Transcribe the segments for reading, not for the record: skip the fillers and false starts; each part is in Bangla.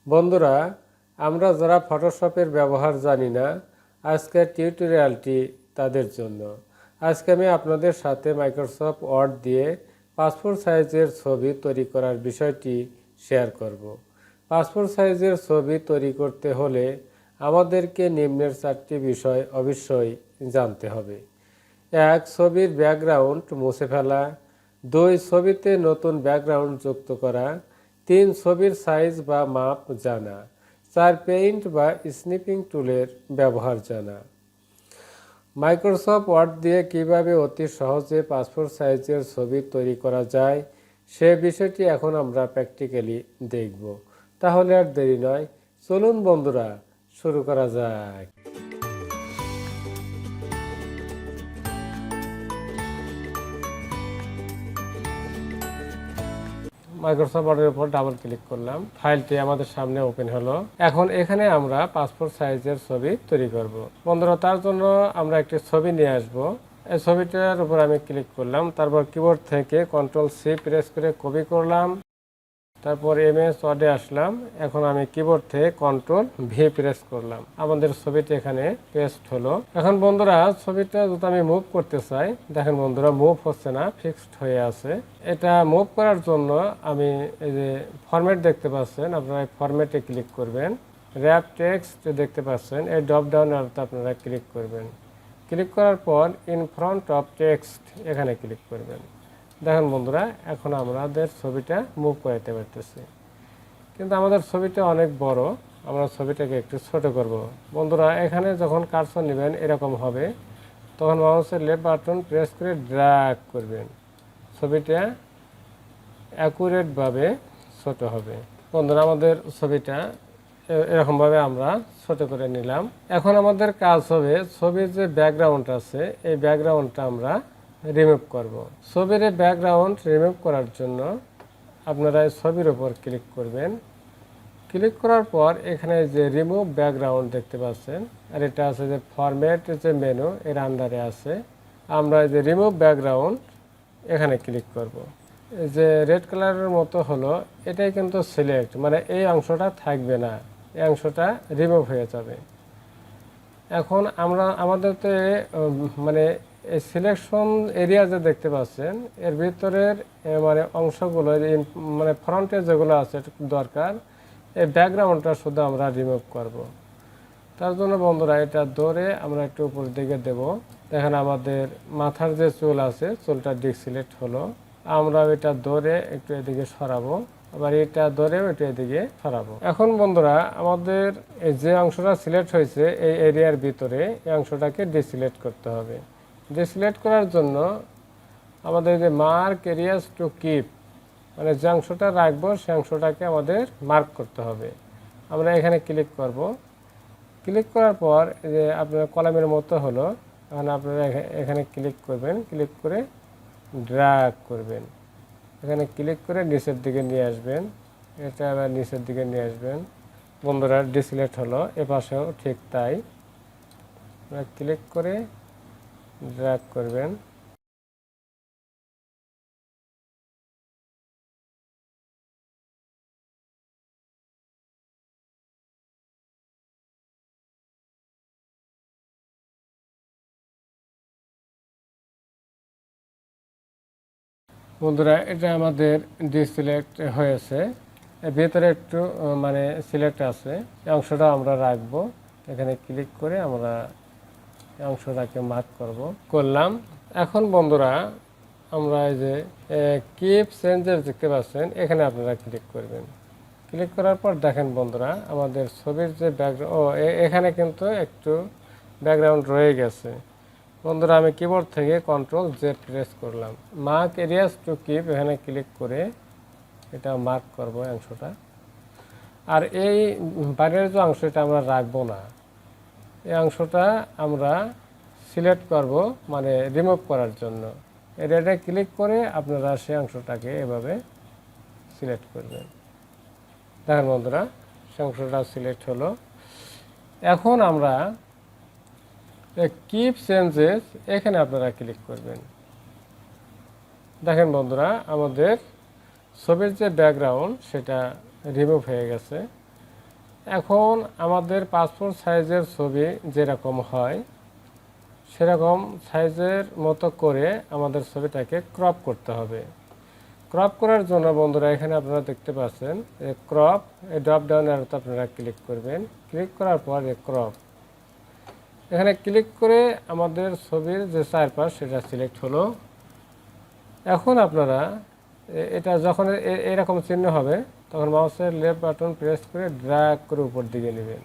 বন্ধুরা, আমরা যারা ফটোশপের ব্যবহার জানি না, আজকের টিউটোরিয়ালটি তাদের জন্য। আজকে আমি আপনাদের সাথে মাইক্রোসফট ওয়ার্ড দিয়ে পাসপোর্ট সাইজের ছবি তৈরি করার বিষয়টি শেয়ার করব। পাসপোর্ট সাইজের ছবি তৈরি করতে হলে আমাদেরকে নিম্নের 4টি বিষয় অবশ্যই জানতে হবে। 1. ছবির ব্যাকগ্রাউন্ড মুছে ফেলা। 2. ছবিতে নতুন ব্যাকগ্রাউন্ড যুক্ত করা। 3. ছবির সাইজ বা মাপ জানা। 4. পেইন্ট বা স্নিপিং টুলের ব্যবহার জানা। মাইক্রোসফট ওয়ার্ড দিয়ে কিভাবে অতি সহজে পাসপোর্ট সাইজের ছবি তৈরি করা যায় সে বিষয়টি এখন আমরা প্র্যাকটিক্যালি দেখব। তাহলে আর দেরি নয়, চলুন বন্ধুরা শুরু করা যাক। মাইক্রোসফট ওয়ার্ডের উপর ডাবল ক্লিক করলাম, ফাইলটি আমাদের সামনে ওপেন হলো। এখন এখানে আমরা পাসপোর্ট সাইজের ছবি তৈরি করব। বন্ধুরা, তার জন্য আমরা একটি ছবি নিয়ে আসব। এই ছবিটার উপর আমি ক্লিক করলাম, তারপর কিবোর্ড থেকে Ctrl+C প্রেস করে কপি করলাম, তারপর MS ওয়ার্ডে আসলাম। এখন আমি কিবোর্ড থেকে Ctrl+V প্রেস করলাম, আমাদের ছবিটি এখানে পেস্ট হলো। এখন বন্ধুরা, ছবিটা যদি আমি মুভ করতে চাই, দেখেন বন্ধুরা মুভ হচ্ছে না, ফিক্সড হয়ে আছে। এটা মুভ করার জন্য আমি এই যে ফরম্যাট দেখতে পাচ্ছেন, আপনারা এই ফরম্যাটে ক্লিক করবেন। র্যাপ টেক্সট দেখতে পাচ্ছেন, এই ড্রপ ডাউন অ্যারোতে আপনারা ক্লিক করবেন। ক্লিক করার পর ইন ফ্রন্ট অফ টেক্সট এখানে ক্লিক করবেন। দেখেন বন্ধুরা, এখন আমাদের ছবিটা মুভ করাতে পারতেছি, কিন্তু আমাদের ছবিটা অনেক বড়, আমরা ছবিটাকে একটু ছোট করব। বন্ধুরা, এখানে যখন কার্সর নেবেন এরকম হবে, তখন মাউসের লেফট বাটন প্রেস করে ড্র্যাগ করবেন, ছবিটা অ্যাকুরেটভাবে ছোট হবে। বন্ধুরা, আমাদের ছবিটা এরকমভাবে আমরা ছোট করে নিলাম। এখন আমাদের কাজ হবে ছবির যে ব্যাকগ্রাউন্ড আছে এই ব্যাকগ্রাউন্ডটা আমরা রিমুভ করব। ছবির ব্যাকগ্রাউন্ড রিমুভ করার জন্য আপনারা ছবির উপর ক্লিক করবেন। ক্লিক করার পর এখানে যে রিমুভ ব্যাকগ্রাউন্ড দেখতে পাচ্ছেন, আর এটা আছে যে ফরম্যাট যে মেনু এর আন্ডারে আছে। আমরা যে রিমুভ ব্যাকগ্রাউন্ড এখানে ক্লিক করব। যে রেড কালারের মতো হলো, এটাই কিন্তু সিলেক্ট, মানে এই অংশটা থাকবে না, এই অংশটা রিমুভ হয়ে যাবে। এখন আমরা আমাদের তো মানে এই সিলেকশন এরিয়া যে দেখতে পাচ্ছেন এর ভিতরের মানে অংশগুলো মানে ফ্রন্টে যেগুলো আছে দরকার, এই ব্যাকগ্রাউন্ডটা শুধু আমরা রিমুভ করব। তার জন্য বন্ধুরা এটা ধরে আমরা একটু উপর দিকে দেব। দেখেন আমাদের মাথার যে চুল আছে চুলটা ডিসিলেক্ট হলো, আমরা এটা ধরে একটু এদিকে সরাবো, আবার এটা ধরেও একটু এদিকে সরাবো। এখন বন্ধুরা, আমাদের যে অংশটা সিলেক্ট হয়েছে এই এরিয়ার ভিতরে এই অংশটাকে ডিসিলেক্ট করতে হবে। ডিসিলেক্ট করার জন্য আমাদের যে মার্ক এরিয়াস টু কিপ, মানে যে অংশটা রাখবো সে অংশটাকে আমাদের মার্ক করতে হবে। আমরা এখানে ক্লিক করব। ক্লিক করার পর যে আপনার কলামের মতো হলো, এখন আপনারা এখানে ক্লিক করবেন, ক্লিক করে ড্র্যাগ করবেন, এখানে ক্লিক করে নিচের দিকে নিয়ে আসবেন, এটা আবার নিচের দিকে নিয়ে আসবেন। বন্ধুরা, ডিসিলেক্ট হলো, এপাশেও ঠিক তাই, ক্লিক করে ড্র্যাগ করবেন। বন্ধুরা, এটা আমাদের ডিসিলেক্ট হয়েছে, এর ভিতরে একটু মানে সিলেক্ট আছে, এই অংশটা আমরা রাখবো। এখানে ক্লিক করে আমরা এই অংশটাকে মার্ক করলাম। এখন বন্ধুরা, আমরা এই যে কিপ চেঞ্জেস দেখতে পাচ্ছেন, এখানে আপনারা ক্লিক করবেন। ক্লিক করার পর দেখেন বন্ধুরা, আমাদের ছবির যে ব্যাকগ্রাউন্ড এখানে কিন্তু একটু ব্যাকগ্রাউন্ড রয়ে গেছে। বন্ধুরা, আমি কিবোর্ড থেকে Ctrl+Z প্রেস করলাম, মার্ক এরিয়াস টু কিপ এখানে ক্লিক করে এটা মার্ক করব অংশটা। আর এই বাইরের যে অংশটা আমরা রাখবো না, এই অংশটা আমরা সিলেক্ট করব, মানে রিমুভ করার জন্য। এটা ক্লিক করে আপনারা সেই অংশটাকে এভাবে সিলেক্ট করবেন। দেখেন বন্ধুরা, সেই অংশটা সিলেক্ট হলো। এখন আমরা কিপ চেঞ্জেস এখানে আপনারা ক্লিক করবেন। দেখেন বন্ধুরা, আমাদের ছবির যে ব্যাকগ্রাউন্ড সেটা রিমুভ হয়ে গেছে। এখন আমাদের পাসপোর্ট সাইজের ছবি যেরকম হয় সেরকম সাইজের মতো করে আমাদের ছবিটাকে ক্রপ করতে হবে। ক্রপ করার জন্য বন্ধুরা এখানে আপনারা দেখতে পাচ্ছেন ক্রপ, এই ড্রপ ডাউন অ্যারোতে আপনারা ক্লিক করবেন। ক্লিক করার পর ক্রপ, এখানে ক্লিক করে আমাদের ছবির যে চারপাশ সেটা সিলেক্ট হলো। এখন আপনারা এটা যখন এরকম চিহ্ন হবে তখন মাউসের লেফট বাটন প্রেস করে ড্র্যাগ করে উপর দিকে নেবেন।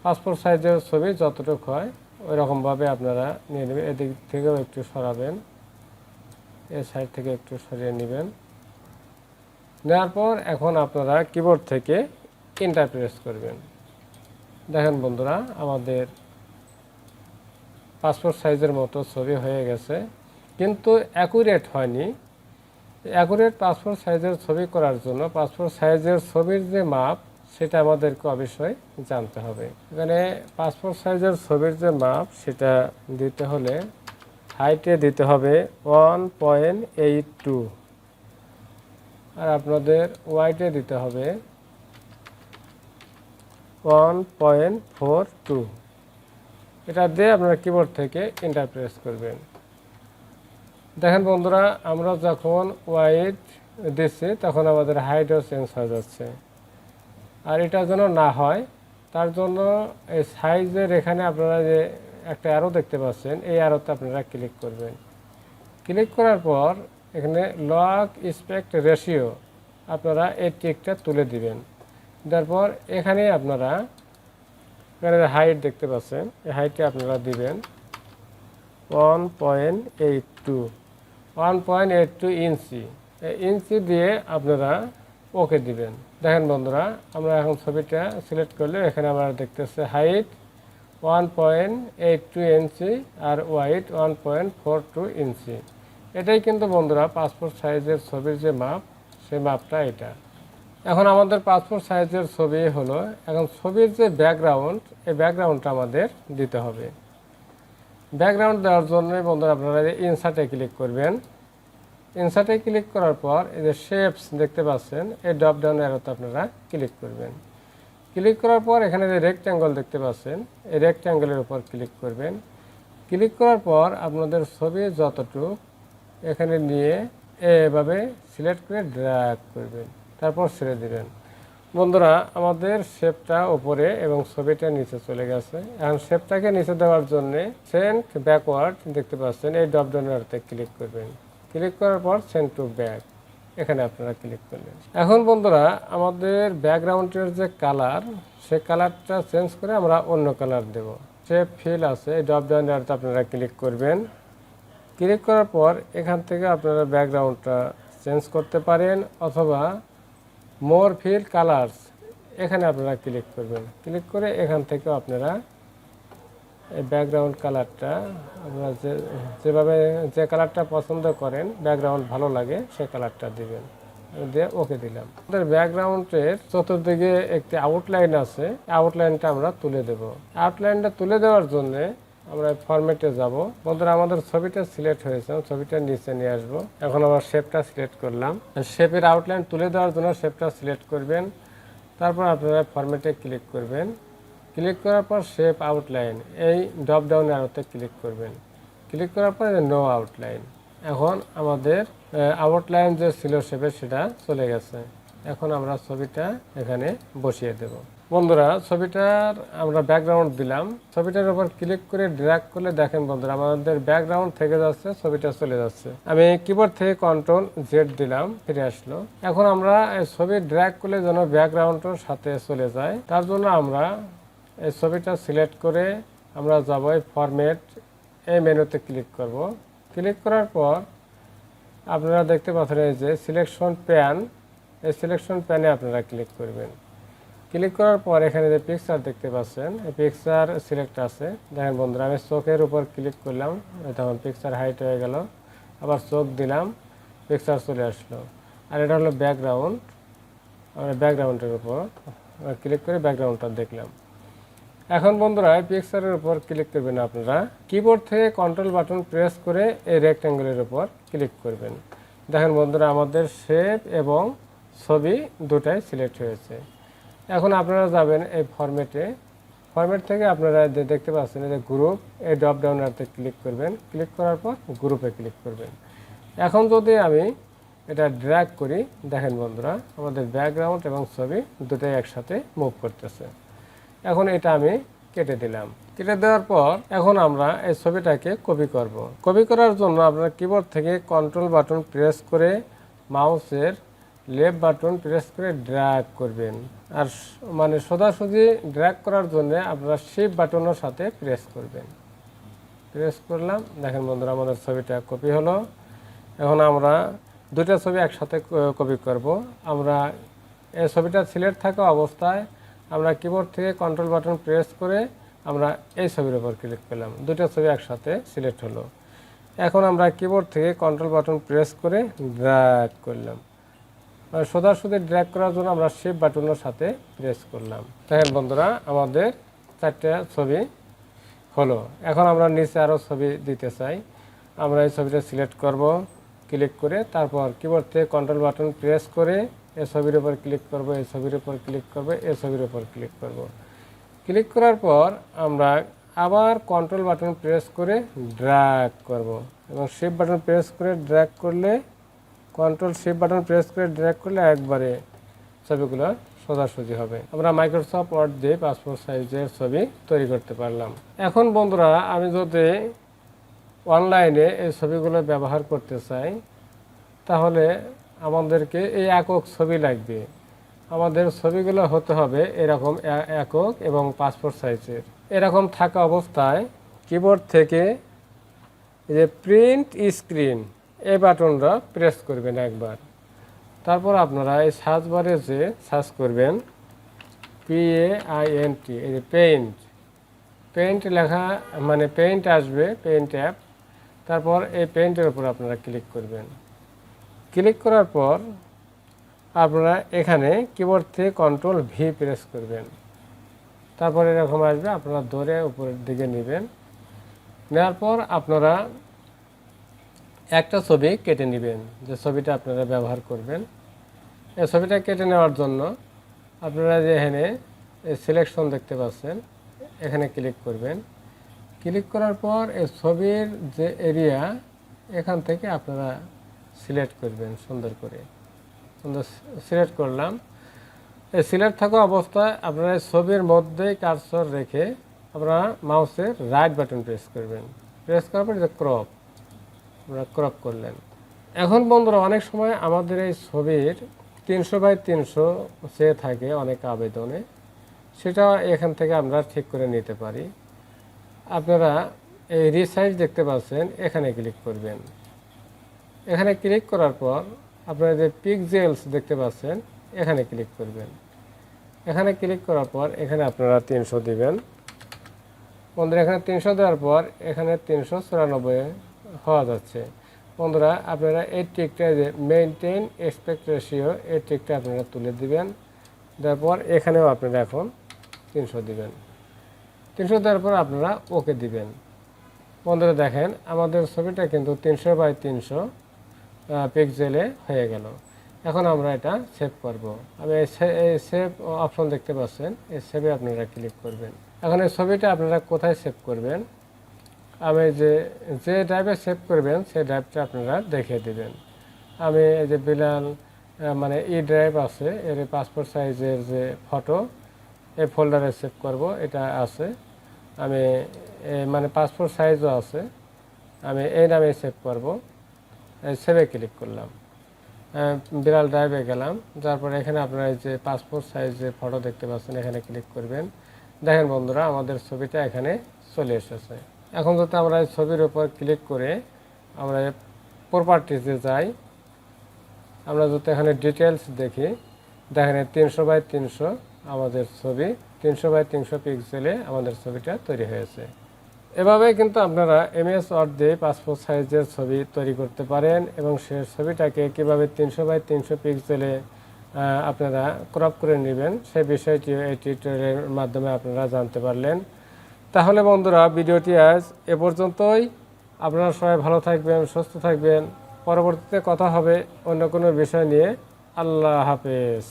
পাসপোর্ট সাইজের ছবি যতটুকু হয় ওই রকমভাবে আপনারা নিয়ে নেবেন। এদিক থেকেও একটু সরাবেন, এই সাইড থেকে একটু সরিয়ে নেবেন। নেওয়ার পর এখন আপনারা কিবোর্ড থেকে এন্টার প্রেস করবেন। দেখেন বন্ধুরা আমাদের পাসপোর্ট সাইজের মতো ছবি হয়ে গেছে, কিন্তু অ্যাকুরেট হয়নি। অ্যাকুরেট পাসপোর্ট সাইজের ছবি করার জন্য পাসপোর্ট সাইজের ছবির যে মাপ সেটা আমাদেরকে অবশ্যই জানতে হবে। এখানে পাসপোর্ট সাইজের ছবির যে মাপ সেটা দিতে হলে হাইটে দিতে হবে 1.82 আর আপনাদের ওয়াইটে দিতে হবে 1.42। এটা দিয়ে আপনারা কিবোর্ড থেকে এন্টার প্রেস করবেন। দেখেন বন্ধুরা আমরা যখন ওয়াইড দিচ্ছি তখন আমাদের হাইটও চেঞ্জ হয়ে যাচ্ছে। আর এটা যেন না হয় তার জন্য এই সাইজের এখানে আপনারা যে একটা অ্যারো দেখতে পাচ্ছেন এই অ্যারোতে আপনারা ক্লিক করবেন। ক্লিক করার পর এখানে লক স্পেক্ট রেশিও আপনারা এই টিকটা তুলে দিবেন। তারপর এখানে আপনারা এখানে হাইট দেখতে পাচ্ছেন, এই হাইটে আপনারা দিবেন 1.82 ইঞ্চি। এই ইঞ্চি দিয়ে আপনারা ওকে দিবেন। দেখেন বন্ধুরা আমরা এখন ছবিটা সিলেক্ট করলে এখানে আমরা দেখতেছি হাইট 1.82 ইঞ্চি আর ওয়াইড 1.42 ইঞ্চি। এটাই কিন্তু বন্ধুরা পাসপোর্ট সাইজের ছবির যে মাপ সেই মাপটা এটা। এখন আমাদের পাসপোর্ট সাইজের ছবি হলো, এখন ছবির যে ব্যাকগ্রাউন্ড এই ব্যাকগ্রাউন্ডটা আমাদের দিতে হবে। ব্যাকগ্রাউন্ড দেওয়ার জন্য বন্ধুরা আপনারা ইনসার্টে ক্লিক করবেন। ইনসার্টে ক্লিক করার পর এই যে শেপস দেখতে পাচ্ছেন এই ড্রপ ডাউন অ্যারোতে আপনারা ক্লিক করবেন। ক্লিক করার পর এখানে যে রেক্ট্যাঙ্গল দেখতে পাচ্ছেন এই রেক্ট্যাঙ্গেলের উপর ক্লিক করবেন। ক্লিক করার পর আপনাদের ছবি যতটুকু এখানে নিয়ে এভাবে সিলেক্ট করে ড্র্যাগ করবেন, তারপর ছেড়ে দিবেন। বন্ধুরা আমাদের শেপটা উপরে এবং ছবিটা নিচে চলে গেছে। এখন শেপটাকে নিচে দেওয়ার জন্য সেন্ট ব্যাকওয়ার্ড দেখতে পাচ্ছেন এই ড্রপ ডাউন অ্যারোতে ক্লিক করবেন। ক্লিক করার পর সেন্ড টু ব্যাক এখানে আপনারা ক্লিক করলেন। এখন বন্ধুরা আমাদের ব্যাকগ্রাউন্ডের যে কালার সেই কালারটা চেঞ্জ করে আমরা অন্য কালার দেব। শেপ ফিল আছে এই ড্রপ ডাউন অ্যারোতে আপনারা ক্লিক করবেন। ক্লিক করার পর এখান থেকে আপনারা ব্যাকগ্রাউন্ডটা চেঞ্জ করতে পারেন অথবা মোর ফিল কালার্স এখানে আপনারা ক্লিক করবেন। ক্লিক করে এখান থেকে আপনারা এই ব্যাকগ্রাউন্ড কালারটা আপনারা যেভাবে যে কালারটা পছন্দ করেন ব্যাকগ্রাউন্ড ভালো লাগে সেই কালারটা দিবেন, দিয়ে ওকে দিলাম। আমাদের ব্যাকগ্রাউন্ডের চতুর্দিকে একটি আউটলাইন আছে, আউটলাইনটা আমরা তুলে দেব। আউটলাইনটা তুলে দেওয়ার জন্য আমরা ফরম্যাটে যাব। বন্ধুরা আমাদের ছবিটা সিলেক্ট হয়েছে, ছবিটা নিচে নিয়ে আসবো। এখন আমার শেপটা সিলেক্ট করলাম। শেপের আউটলাইন তুলে দেওয়ার জন্য শেপটা সিলেক্ট করবেন, তারপর আপনারা ফরম্যাটে ক্লিক করবেন। ক্লিক করার পর শেপ আউটলাইন এই ড্রপ ডাউন অ্যারোতে ক্লিক করবেন। ক্লিক করার পর নো আউটলাইন। এখন আমাদের আউটলাইন যে ছিল শেপের সেটা চলে গেছে। এখন আমরা ছবিটা এখানে বসিয়ে দেব। বন্ধুরা ছবিটার আমরা ব্যাকগ্রাউন্ড দিলাম, ছবিটার উপর ক্লিক করে ড্র্যাগ করলে দেখেন বন্ধুরা আমাদের ব্যাকগ্রাউন্ড থেকে যাচ্ছে, ছবিটা চলে যাচ্ছে। আমি কিবোর্ড থেকে কন্ট্রোল জেড দিলাম, ফিরে আসলো। এখন আমরা এই ছবি ড্র্যাগ করলে যেন ব্যাকগ্রাউন্ডের সাথে চলে যায় তার জন্য আমরা এই ছবিটা সিলেক্ট করে আমরা যাব এই ফরম্যাট এই মেনুতে ক্লিক করব। ক্লিক করার পর আপনারা দেখতে পাচ্ছেন এই যে সিলেকশন প্যান, এই সিলেকশন প্যানে আপনারা ক্লিক করবেন। ক্লিক করার পর এখানে যে পিকচার দেখতে পাচ্ছেন এই পিকচার সিলেক্ট আছে। দেখেন বন্ধুরা আমি চোখের উপর ক্লিক করলাম, তখন পিকচার হাইট হয়ে গেল। আবার চোখ দিলাম, পিকচার চলে আসলো। আর এটা হলো ব্যাকগ্রাউন্ড, আমরা ব্যাকগ্রাউন্ডের উপর ক্লিক করে ব্যাকগ্রাউন্ডটা দেখলাম। এখন বন্ধুরা এই পিকচারের উপর ক্লিক করবেন, আপনারা কিবোর্ড থেকে কন্ট্রোল বাটন প্রেস করে এই রেক্ট্যাঙ্গেলের উপর ক্লিক করবেন। দেখেন বন্ধুরা আমাদের শেপ এবং ছবি দুটাই সিলেক্ট হয়েছে। এখন আপনারা যাবেন এই ফরম্যাট থেকে আপনারা দেখতে পাচ্ছেন এই যে গ্রুপ, এই ড্রপ ডাউনারতে ক্লিক করবেন, ক্লিক করার পর গ্রুপে ক্লিক করবেন। এখন যদি আমি এটা ড্র্যাগ করি, দেখেন বন্ধুরা আমাদের ব্যাকগ্রাউন্ড এবং ছবি দুটোই একসাথে মুভ করতেছে। এখন এটা আমি কেটে দিলাম। কেটে দেওয়ার পর এখন আমরা এই ছবিটাকে কপি করব। কপি করার জন্য আপনারা কিবোর্ড থেকে কন্ট্রোল বাটন প্রেস করে মাউসের লেফট বাটন প্রেস করে ড্র্যাগ করবেন। আর মানে সোজাসুজি ড্র্যাগ করার জন্য আপনারা শিফট বাটনের সাথে প্রেস করবেন। প্রেস করলাম, দেখেন বন্ধুরা আমাদের ছবিটা কপি হলো। এখন আমরা দুটো ছবি একসাথে কপি করব। আমরা এই ছবিটা সিলেক্ট থাকা অবস্থায় আমরা কিবোর্ড থেকে কন্ট্রোল বাটন প্রেস করে আমরা এই ছবির উপর ক্লিক করলাম, দুটো ছবি একসাথে সিলেক্ট হলো। এখন আমরা কিবোর্ড থেকে কন্ট্রোল বাটন প্রেস করে ড্র্যাগ করলাম। সোজাসুজি ড্র্যাগ করার জন্য আমরা শিফট বাটনের সাথে প্রেস করলাম। দেখেন বন্ধুরা আমাদের 4টা ছবি হলো। এখন আমরা নিচে আরও ছবি দিতে চাই, আমরা এই ছবিটা সিলেক্ট করব, ক্লিক করে তারপর কিবোর্ড থেকে কন্ট্রোল বাটন প্রেস করে এই ছবির উপর ক্লিক করব, এই ছবির উপর ক্লিক করব, এই ছবির উপর ক্লিক করব। ক্লিক করার পর আমরা আবার কন্ট্রোল বাটন প্রেস করে ড্র্যাগ করব এবং শিফট বাটন প্রেস করে ড্র্যাগ করলে, কন্ট্রোল শিফট বাটন প্রেস করে ড্র্যাগ করলে একবারে ছবিগুলো সোজাসুজি হবে। আমরা মাইক্রোসফট ওয়ার্ড দিয়ে পাসপোর্ট সাইজের ছবি তৈরি করতে পারলাম। এখন বন্ধুরা আমি যদি অনলাইনে এই ছবিগুলো ব্যবহার করতে চাই, তাহলে আমাদেরকে এই একক ছবি লাগবে। আমাদের ছবিগুলো হতে হবে এরকম একক এবং পাসপোর্ট সাইজের। এরকম থাকা অবস্থায় কিবোর্ড থেকে এই যে প্রিন্ট স্ক্রিন এই বাটনটা প্রেস করবেন একবার। তারপর আপনারা এই সার্চ বারে যে সার্চ করবেন PAINT, এই যে পেইন্ট লেখা মানে পেইন্ট আসবে, পেইন্ট অ্যাপ। তারপর এই পেইন্টের উপর আপনারা ক্লিক করবেন। ক্লিক করার পর আপনারা এখানে কিবোর্ড থেকে কন্ট্রোল ভি প্রেস করবেন। তারপর এরকম আসবে, আপনারা ধরে উপরের দিকে নেবেন। নেওয়ার পর আপনারা একটা ছবি কেটে নেবেন, যে ছবিটা আপনারা ব্যবহার করবেন। এই ছবিটা কেটে নেওয়ার জন্য আপনারা যে এখানে সিলেকশন দেখতে পাচ্ছেন, এখানে ক্লিক করবেন। ক্লিক করার পর এই ছবির যে এরিয়া, এখান থেকে আপনারা সিলেক্ট করবেন সুন্দর করে। সিলেক্ট করলাম। এই সিলেক্ট থাকা অবস্থায় আপনারা ছবির মধ্যে কার্সর রেখে আপনারা মাউসের রাইট বাটন প্রেস করবেন। প্রেস করার পর যে ক্রপ, আমরা ক্রপ করলেন। এখন বন্ধুরা অনেক সময় আমাদের এই ছবির 300x300 চেয়ে থাকে অনেক আবেদনে, সেটা এখান থেকে আমরা ঠিক করে নিতে পারি। আপনারা এই রিসাইজ দেখতে পাচ্ছেন, এখানে ক্লিক করবেন। এখানে ক্লিক করার পর আপনারা যে পিক্সেলস দেখতে পাচ্ছেন, এখানে ক্লিক করবেন। এখানে ক্লিক করার পর এখানে আপনারা 300 দিবেন। বন্ধুরা এখানে 300 দেওয়ার পর এখানে 394 হওয়া যাচ্ছে। বন্ধুরা আপনারা এই টিকটা যে মেইনটেইন এসপেক্ট রেশিও, এই টিকটা আপনারা তুলে দিবেন। দেওয়ার পর এখানেও আপনারা এখন 300 দিবেন। 300 দেওয়ার পর আপনারা ওকে দিবেন। বন্ধুরা দেখেন আমাদের ছবিটা কিন্তু 300x300 পিক্সেলে হয়ে গেল। এখন আমরা এটা সেভ করব। আমি এই সেভ অপশন দেখতে পাচ্ছেন, এই সেভে আপনারা ক্লিক করবেন। এখন এই ছবিটা আপনারা কোথায় সেভ করবেন, আমি যে ড্রাইভে সেভ করবেন সেই ড্রাইভটা আপনারা দেখিয়ে দেবেন। আমি এই যে বিলাল মানে ই ড্রাইভ আছে, এর পাসপোর্ট সাইজের যে ফটো, এই ফোল্ডারে সেভ করব, এটা আছে। আমি মানে পাসপোর্ট সাইজও আছে, আমি এই নামে সেভ করব। সেভে ক্লিক করলাম, বিড়াল ড্রাইভে গেলাম। তারপর এখানে আপনারা এই যে পাসপোর্ট সাইজের ফটো দেখতে পাচ্ছেন, এখানে ক্লিক করবেন। দেখেন বন্ধুরা আমাদের ছবিটা এখানে চলে এসেছে। এখন যদি আমরা এই ছবির উপর ক্লিক করে আমরা প্রপার্টিসে যাই, আমরা যদি এখানে ডিটেলস দেখি, দেখেন 300x300 আমাদের ছবি, 300x300 পিক্সেলে আমাদের ছবিটা তৈরি হয়েছে। এভাবে কিন্তু আপনারা এমএস ওয়ার্ড দিয়ে পাসপোর্ট সাইজের ছবি তৈরি করতে পারেন এবং সে ছবিটাকে কীভাবে 300x300 পিক্সেলে আপনারা ক্রপ করে নেবেন, সেই বিষয়টি এই টিউটোরিয়ালের মাধ্যমে আপনারা জানতে পারলেন। তাহলে বন্ধুরা ভিডিওটি আজ এ পর্যন্তই। আপনারা সবাই ভালো থাকবেন, সুস্থ থাকবেন। পরবর্তীতে কথা হবে অন্য কোনো বিষয় নিয়ে। আল্লাহ হাফেজ।